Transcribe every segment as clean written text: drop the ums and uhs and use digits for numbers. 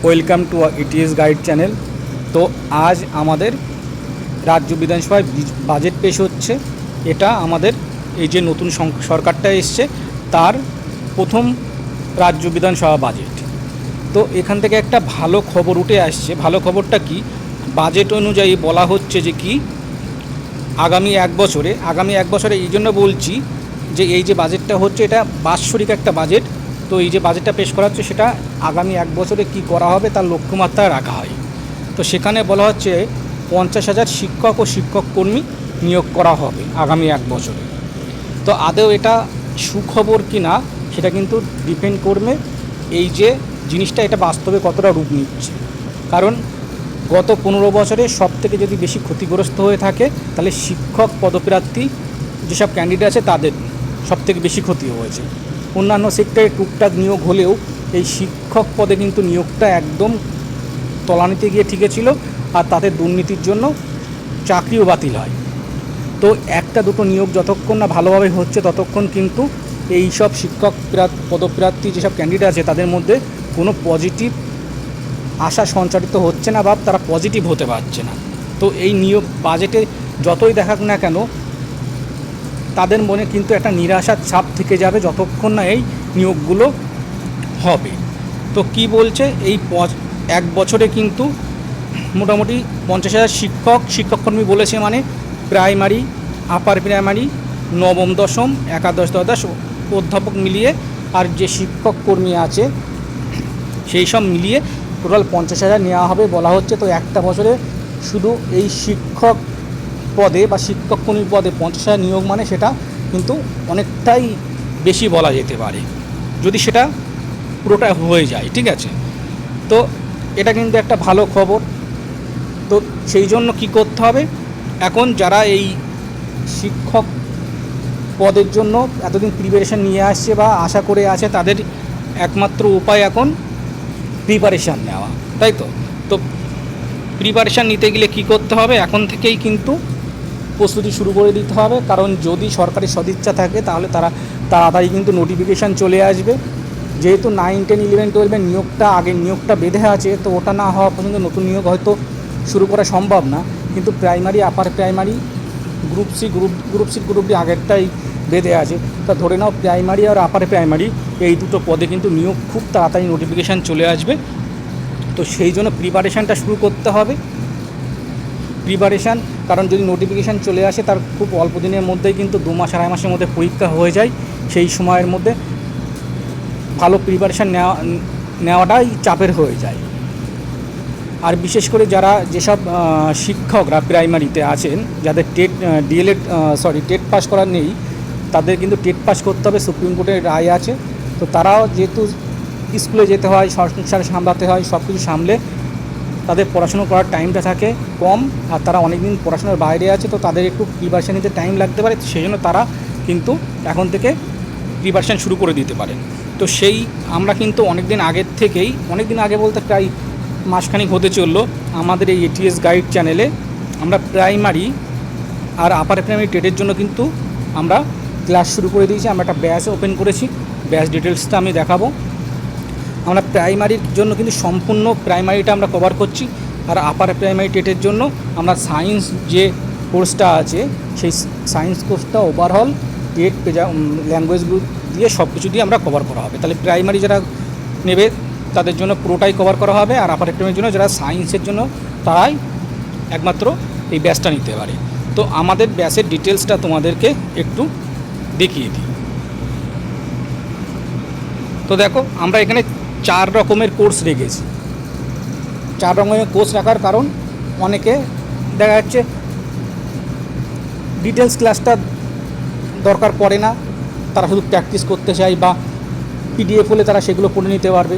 Welcome to ETS guide channel. তো আজ আমাদের রাজ্য বিধানসভায় বাজেট পেশ হচ্ছে। এটা আমাদের এই যে নতুন সরকারটা এসছে তার প্রথম রাজ্য বিধানসভা বাজেট। তো এখান থেকে একটা ভালো খবর উঠে আসছে। ভালো খবরটা কি, বাজেট অনুযায়ী বলা হচ্ছে যে কি আগামী এক বছরে এই জন্য বলছি যে এই যে বাজেটটা হচ্ছে এটা বাৎসরিক একটা বাজেট। তো এই যে বাজেটটা পেশ করা হচ্ছে সেটা আগামী এক বছরে কি করা হবে তার লক্ষ্যমাত্রায় রাখা হয়। তো সেখানে বলা হচ্ছে 50,000 শিক্ষক ও শিক্ষক কর্মী নিয়োগ করা হবে আগামী এক বছরে। তো আদৌ এটা সুখবর কি না সেটা কিন্তু ডিপেন্ড করবে এই যে জিনিসটা এটা বাস্তবে কতটা রূপ নিচ্ছে। কারণ গত 15 বছরে সবথেকে যদি বেশি ক্ষতিগ্রস্ত হয়ে থাকে তাহলে শিক্ষক পদপ্রার্থী যেসব ক্যান্ডিডেট আছে তাদের সবথেকে বেশি ক্ষতি হয়েছে। অন্যান্য সেক্টরে টুকটাক নিয়োগ হলেও এই শিক্ষক পদে কিন্তু নিয়োগটা একদম তলানিতে গিয়ে ঠেকেছিল, আর তাতে দুর্নীতির জন্য চাকরিও বাতিল হয়। তো একটা দুটো নিয়োগ যতক্ষণ না ভালোভাবে হচ্ছে ততক্ষণ কিন্তু এই সব শিক্ষক পদপ্রার্থী যেসব ক্যান্ডিডেট আছে তাদের মধ্যে কোনো পজিটিভ আশা সঞ্চারিত হচ্ছে না বা তারা পজিটিভ হতে পারছে না। তো এই নিয়োগ বাজেটে যতই দেখাক না কেন তাদের মনে কিন্তু একটা নিরাশার ছাপ থেকে যাবে যতক্ষণ না এই নিয়োগগুলো হবে। তো কি বলছে, এই এক বছরে কিন্তু মোটামুটি 50,000 শিক্ষককর্মী বলেছে, মানে প্রাইমারি, আপার প্রাইমারি, নবম দশম, একাদশ দ্বাদশ অধ্যাপক মিলিয়ে আর যে শিক্ষক কর্মী আছে সেই সব মিলিয়ে টোটাল 50,000 নেওয়া হবে বলা হচ্ছে। তো একটা বছরে শুধু এই শিক্ষক পদে বা শিক্ষক কর্মী পদে 50,000 নিয়োগ মানে সেটা কিন্তু অনেকটাই বেশি বলা যেতে পারে যদি সেটা পুরোটা হয়ে যায়। ঠিক আছে, তো এটা কিন্তু একটা ভালো খবর। তো সেই জন্য কি করতে হবে, এখন যারা এই শিক্ষক পদের জন্য এতদিন প্রিপারেশান নিয়ে আসছে বা আশা করে আছে তাদের একমাত্র উপায় এখন প্রিপারেশান নেওয়া, তাই তো। তো প্রিপারেশান নিতে গেলে কি করতে হবে, এখন থেকেই কিন্তু প্রস্তুতি শুরু করে দিতে হবে। কারণ যদি সরকারি সদিচ্ছা থাকে তাহলে তারা তাড়াতাড়ি কিন্তু নোটিফিকেশান চলে আসবে। যেহেতু 9, 10, 11, 12 নিয়োগটা বেঁধে আছে, তো ওটা না হওয়া পর্যন্ত নতুন নিয়োগ হয়তো শুরু করা সম্ভব না। কিন্তু primary, upper primary, group C group D আগেরটাই বেঁধে আছে। তা ধরে নাও প্রাইমারি আর আপার প্রাইমারি এই দুটো পদে কিন্তু নিয়োগ খুব তাড়াতাড়ি নোটিফিকেশান চলে আসবে। তো সেই জন্য প্রিপারেশানটা শুরু করতে হবে। কারণ যদি নোটিফিকেশান চলে আসে তার খুব অল্প দিনের মধ্যেই কিন্তু 2 মাস 2.5 মাসের মধ্যে পরীক্ষা হয়ে যায়। সেই সময়ের মধ্যে ভালো প্রিপারেশান নেওয়াটাই চাপের হয়ে যায়। আর বিশেষ করে যেসব শিক্ষকরা প্রাইমারিতে আছেন যাদের টেট পাস করা নেই, তাদের কিন্তু টেট পাস করতে হবে, সুপ্রিম কোর্টের রায় আছে। তো তারাও যেহেতু স্কুলে যেতে হয়, সংসার সামলাতে হয়, সব কিছু সামলে তাদের পড়াশুনো করার টাইমটা থাকে কম, আর তারা অনেক দিন পড়াশোনার বাইরে আছে, তো তাদের একটু প্রিপারেশান নিতে টাইম লাগতে পারে। সেই জন্য তারা কিন্তু এখন থেকে প্রিপারেশান শুরু করে দিতে পারে। তো আমরা কিন্তু অনেক দিন আগে বলতে প্রায় মাসখানিক হতে চললো আমাদের এই এটিএস গাইড চ্যানেলে আমরা প্রাইমারি আর আপার প্রাইমারি টেটের জন্য কিন্তু আমরা ক্লাস শুরু করে দিয়েছি। আমরা একটা ব্যাচ ওপেন করেছি, ব্যাচ ডিটেলসটা আমি দেখাবো। আমরা প্রাইমারির জন্য কিন্তু সম্পূর্ণ প্রাইমারিটা আমরা কভার করছি, আর আপার প্রাইমারি টেটের জন্য আমরা সায়েন্স যে কোর্সটা আছে সেই সায়েন্স কোর্সটা ওভারঅল টেট ল্যাঙ্গুয়েজ গ্রুপ দিয়ে সব কিছু দিয়ে আমরা কভার করা হবে। তাহলে প্রাইমারি যারা নেবে তাদের জন্য পুরোটাই কভার করা হবে, আর আপার প্রাইমারির জন্য যারা সায়েন্সের জন্য তারাই একমাত্র এই ব্যাচটা নিতে পারে। তো আমাদের ব্যাচের ডিটেলসটা তোমাদেরকে একটু দেখিয়ে দিই। তো দেখো, আমরা এখানে 4 রকমের কোর্স রেখেছি। 4 রকমের কোর্স রাখার কারণ অনেকে দেখা যাচ্ছে ডিটেলস ক্লাসটা দরকার পড়ে না, তারা শুধু প্র্যাকটিস করতে চায়, বা পিডিএফ হলে তারা সেগুলো পড়ে নিতে পারবে,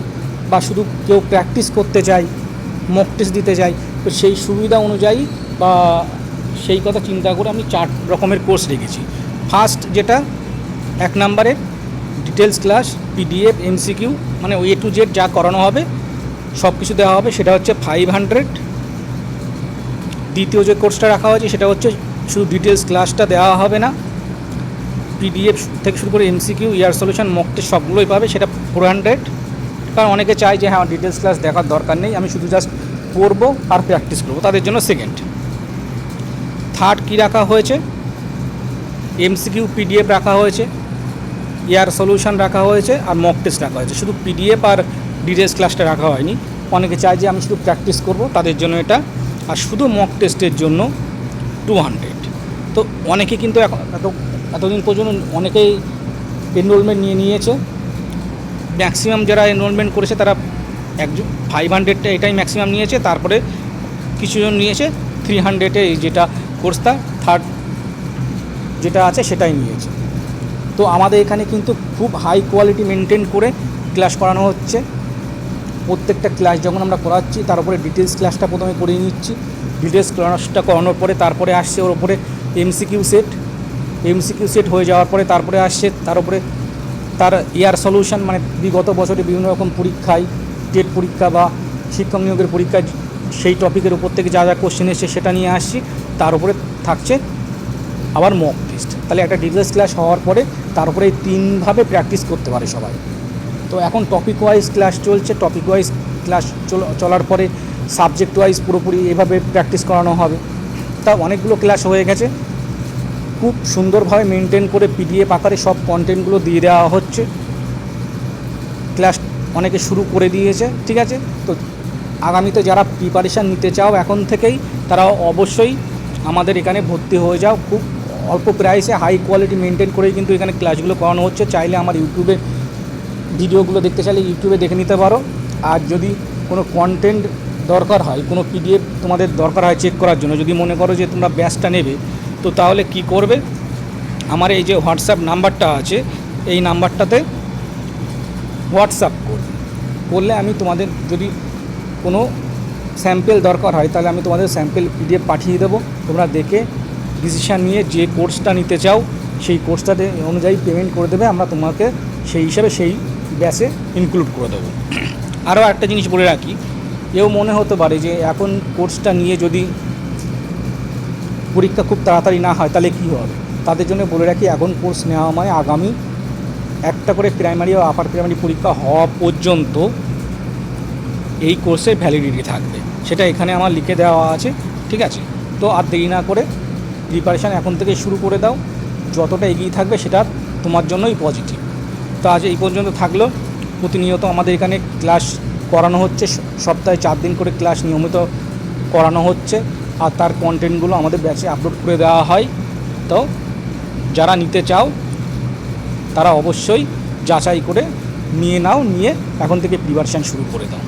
বা শুধু কেউ প্র্যাকটিস করতে চায়, মক টেস্ট দিতে চায়। তো সেই সুবিধা অনুযায়ী বা সেই কথা চিন্তা করে আমি 4 রকমের কোর্স রেখেছি। ফার্স্ট যেটা 1 নম্বরের ডিটেলস ক্লাস, পিডিএফ, এমসিকিউ, মানে A to Z যা করানো হবে সব কিছু দেওয়া হবে, সেটা হচ্ছে 500। দ্বিতীয় যে কোর্সটা রাখা হয়েছে সেটা হচ্ছে শুধু ডিটেলস ক্লাসটা দেওয়া হবে না, পিডিএফ থেকে শুরু করে এমসিকিউ, ইয়ার সলিউশন, মক টেস্ট সবগুলোই পাবে, সেটা 400। কারণ অনেকে চায় যে হ্যাঁ ডিটেলস ক্লাস দেখার দরকার নেই, আমি শুধু জাস্ট পড়বো আর প্র্যাকটিস করবো, তাদের জন্য সেকেন্ড। থার্ড কী রাখা হয়েছে, এমসিকিউ পিডিএফ রাখা হয়েছে, এয়ার সলিউশন রাখা হয়েছে, আর মক টেস্ট রাখা হয়েছে। শুধু পিডিএফ আর ডিটেলস ক্লাসটা রাখা হয়নি। অনেকে চায় যে আমি শুধু প্র্যাকটিস করব, তাদের জন্য এটা। আর শুধু মক টেস্টের জন্য 200। তো অনেকে কিন্তু এতদিন পর্যন্ত অনেকেই এনরোলমেন্ট নিয়েছে। ম্যাক্সিমাম যারা এনরোলমেন্ট করেছে তারা 500টা এটাই ম্যাক্সিমাম নিয়েছে। তারপরে কিছুজন নিয়েছে 300-এ যেটা কোর্সটা থার্ড যেটা আছে সেটাই নিয়েছে। তো আমাদের এখানে কিন্তু খুব হাই কোয়ালিটি মেনটেন করে ক্লাস করানো হচ্ছে। প্রত্যেকটা ক্লাস যখন আমরা করাচ্ছি তার উপরে ডিটেলস ক্লাসটা প্রথমে করিয়ে নিচ্ছি। ডিটেলস ক্লাসটা করানোর পরে তারপরে আসছে ওর উপরে এমসিকিউ সেট হয়ে যাওয়ার পরে তারপরে আসছে তার উপরে তার এয়ার সলিউশন, মানে বিগত বছরে বিভিন্ন রকম পরীক্ষায়, টেট পরীক্ষা বা শিক্ষক নিয়োগের পরীক্ষায় সেই টপিকের উপর থেকে যা যা কোশ্চেন এসছে সেটা নিয়ে আসছি। তার উপরে থাকছে আবার মক টেস্ট। তাহলে একটা ডিটেলস ক্লাস হওয়ার পরে তার উপরে 3ভাবে প্র্যাকটিস করতে পারে সবাই। তো এখন টপিক ওয়াইজ ক্লাস চলছে। টপিক ওয়াইজ ক্লাস চলার পরে সাবজেক্ট ওয়াইজ পুরোপুরি এভাবে প্র্যাকটিস করানো হবে। তা অনেকগুলো ক্লাস হয়ে গেছে, খুব সুন্দরভাবে মেনটেন করে পিডিএফ আকারে সব কন্টেন্টগুলো দিয়ে দেওয়া হচ্ছে। ক্লাস অনেকে শুরু করে দিয়েছে, ঠিক আছে। তো আগামীতে যারা প্রিপারেশান নিতে চাও এখন থেকেই, তারা অবশ্যই আমাদের এখানে ভর্তি হয়ে যাও। খুব অল্প প্রাইসে হাই কোয়ালিটি মেনটেন করেই কিন্তু এখানে ক্লাসগুলো করানো হচ্ছে। চাইলে আমার ইউটিউবে ভিডিওগুলো দেখতে চাইলে ইউটিউবে দেখে নিতে পারো। আর যদি কোনো কন্টেন্ট দরকার হয়, কোনো পিডিএফ তোমাদের দরকার হয় চেক করার জন্য, যদি মনে করো যে তোমরা ব্যাচটা নেবে, তো তাহলে কি করবে, আমার এই যে হোয়াটসঅ্যাপ নাম্বারটা আছে এই নাম্বারটাতে হোয়াটসঅ্যাপ করলে আমি তোমাদের যদি কোনো স্যাম্পেল দরকার হয় তাহলে আমি তোমাদের স্যাম্পেল পিডিএফ পাঠিয়ে দেবো। তোমরা দেখে ডিসিশান নিয়ে যে কোর্সটা নিতে চাও সেই কোর্সটাতে অনুযায়ী পেমেন্ট করে দেবে, আমরা তোমাকে সেই হিসাবে সেই ব্যাচে ইনক্লুড করে দেবো। আরও একটা জিনিস বলে রাখি, এও মনে হতে পারে যে এখন কোর্সটা নিয়ে যদি পরীক্ষা খুব তাড়াতাড়ি না হয় তাহলে কী হবে। তাদের জন্য বলে রাখি, এখন কোর্স নেওয়া মানে আগামী একটা করে প্রাইমারি ও আপার প্রাইমারি পরীক্ষা হওয়া পর্যন্ত এই কোর্সের ভ্যালিডিটি থাকবে। সেটা এখানে আমার লিখে দেওয়া আছে, ঠিক আছে। তো আর দেরি না করে প্রিপারেশান এখন থেকে শুরু করে দাও। যতটা এগিয়ে থাকবে সেটা তোমার জন্যই পজিটিভ। তো আজ এই পর্যন্ত থাকলো। প্রতিনিয়ত আমাদের এখানে ক্লাস করানো হচ্ছে, সপ্তাহে 4 দিন করে ক্লাস নিয়মিত করানো হচ্ছে। আর তার কন্টেন্টগুলো আমাদের ব্যাচে আপলোড করে দেওয়া হয়। তো যারা নিতে চাও তারা অবশ্যই যাচাই করে নিয়ে নাও, নিয়ে এখন থেকে প্রিপারেশান শুরু করে দাও।